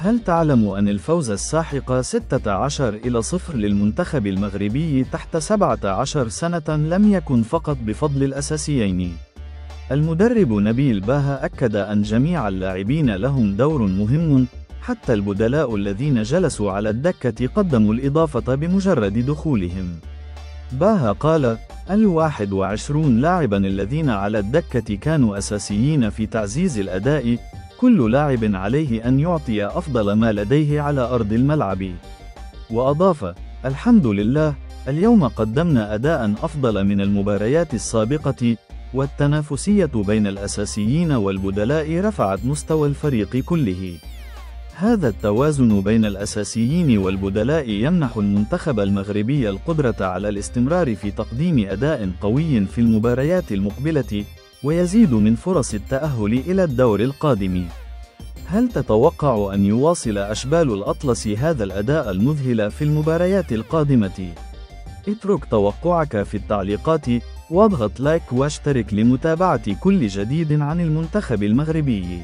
هل تعلم أن الفوز الساحق 16-0 للمنتخب المغربي تحت 17 سنة لم يكن فقط بفضل الأساسيين؟ المدرب نبيل باها أكد أن جميع اللاعبين لهم دور مهم، حتى البدلاء الذين جلسوا على الدكة قدموا الإضافة بمجرد دخولهم. باها قال: 21 لاعبا الذين على الدكة كانوا أساسيين في تعزيز الأداء، كل لاعب عليه أن يعطي أفضل ما لديه على أرض الملعب. وأضاف: الحمد لله، اليوم قدمنا أداء أفضل من المباريات السابقة، والتنافسية بين الأساسيين والبدلاء رفعت مستوى الفريق كله. هذا التوازن بين الأساسيين والبدلاء يمنح المنتخب المغربي القدرة على الاستمرار في تقديم أداء قوي في المباريات المقبلة، ويزيد من فرص التأهل إلى الدور القادم. هل تتوقع أن يواصل أشبال الأطلس هذا الأداء المذهل في المباريات القادمة؟ اترك توقعك في التعليقات، واضغط لايك واشترك لمتابعة كل جديد عن المنتخب المغربي.